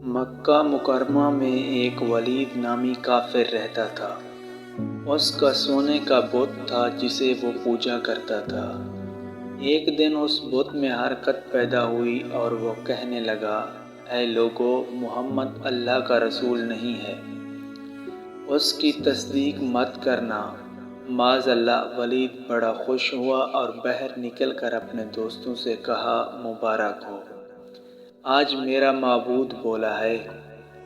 مکہ مکرمہ میں ایک ولید نامی کافر رہتا تھا۔ اس کا سونے کا بت تھا جسے وہ پوجا کرتا تھا۔ ایک دن اس بت میں حرکت پیدا ہوئی اور وہ کہنے لگا، اے لوگو، محمد اللہ کا رسول نہیں ہے، اس کی تصدیق مت کرنا۔ معاذ اللہ، ولید بڑا خوش ہوا اور باہر نکل کر اپنے دوستوں سے کہا، مبارک ہو، آج میرا معبود بولا ہے۔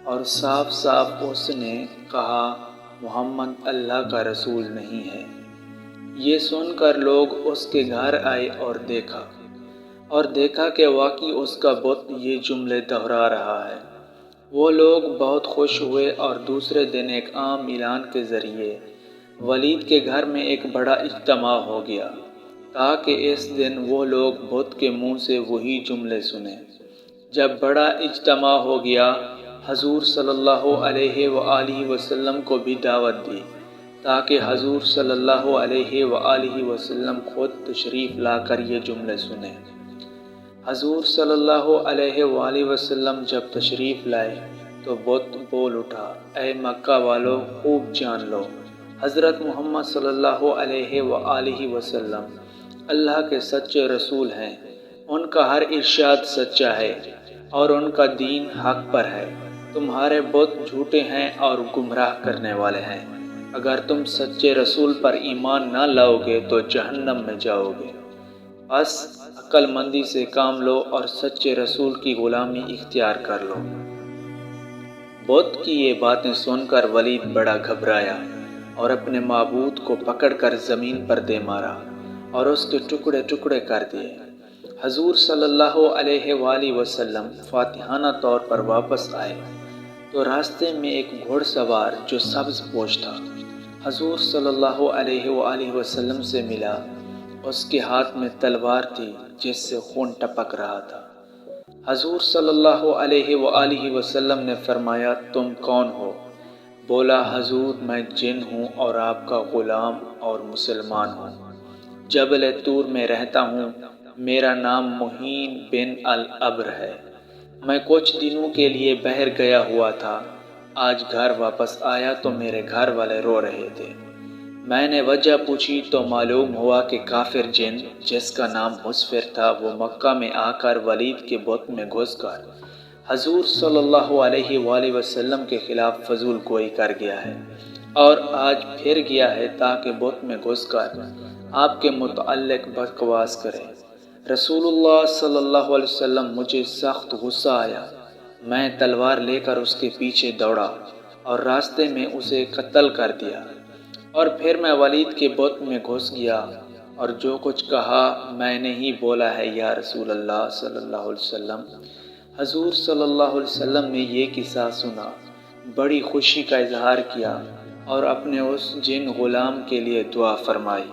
اور صاف صاف اس نے کہا، محمد اللہ کا رسول نہیں ہے۔ یہ سن کر لوگ اس کے گھر آئے اور دیکھا کہ واقعی اس کا بت یہ جملے دہرا رہا ہے۔ وہ لوگ بہت خوش ہوئے اور دوسرے دن ایک عام اعلان کے ذریعے ولید کے گھر میں ایک بڑا اجتماع ہو گیا تاکہ اس دن وہ لوگ بت کے منہ سے وہی جملے سنیں۔ جب بڑا اجتماع ہو گیا، حضور صلی اللہ علیہ وآلہ وسلم کو بھی دعوت دی تاکہ حضور صلی اللہ علیہ وآلہ وسلم خود تشریف لا کر یہ جملے سنیں۔ حضور صلی اللہ علیہ وآلہ وسلم جب تشریف لائے تو بت بول اٹھا، اے مکہ والو، خوب جان لو، حضرت محمد صلی اللہ علیہ وآلہ وسلم اللہ کے سچے رسول ہیں۔ ان کا ہر ارشاد سچا ہے اور ان کا دین حق پر ہے۔ تمہارے بت جھوٹے ہیں اور گمراہ کرنے والے ہیں۔ اگر تم سچے رسول پر ایمان نہ لاؤ گے تو جہنم میں جاؤ گے۔ بس عقل مندی سے کام لو اور سچے رسول کی غلامی اختیار کر لو۔ بت کی یہ باتیں سن کر ولید بڑا گھبرایا اور اپنے معبود کو پکڑ کر زمین پر دے مارا اور اس کے ٹکڑے ٹکڑے کر دیے۔ حضور صلی اللہ علیہ وآلہ وسلم فاتحانہ طور پر واپس آئے تو راستے میں ایک گھوڑ سوار جو سبز پوش تھا حضور صلی اللہ علیہ وآلہ وسلم سے ملا۔ اس کے ہاتھ میں تلوار تھی جس سے خون ٹپک رہا تھا۔ حضور صلی اللہ علیہ وآلہ وسلم نے فرمایا، تم کون ہو؟ بولا، حضور میں جن ہوں اور آپ کا غلام اور مسلمان ہوں۔ جبل طور میں رہتا ہوں۔ میرا نام مہین بن العبر ہے۔ میں کچھ دنوں کے لیے باہر گیا ہوا تھا۔ آج گھر واپس آیا تو میرے گھر والے رو رہے تھے۔ میں نے وجہ پوچھی تو معلوم ہوا کہ کافر جن جس کا نام مسفر تھا وہ مکہ میں آ کر ولید کے بت میں گھس کر حضور صلی اللہ علیہ وآلہ وسلم کے خلاف فضول گوئی کر گیا ہے اور آج پھر گیا ہے تاکہ بت میں گھس کر آپ کے متعلق بکواس کرے۔ رسول اللہ صلی اللہ علیہ وسلم، مجھے سخت غصہ آیا۔ میں تلوار لے کر اس کے پیچھے دوڑا اور راستے میں اسے قتل کر دیا، اور پھر میں ولید کے بت میں گھس گیا اور جو کچھ کہا میں نے ہی بولا ہے یا رسول اللہ صلی اللہ علیہ وسلم۔ حضور صلی اللہ علیہ وسلم نے یہ قصہ سنا، بڑی خوشی کا اظہار کیا اور اپنے اس جن غلام کے لیے دعا فرمائی۔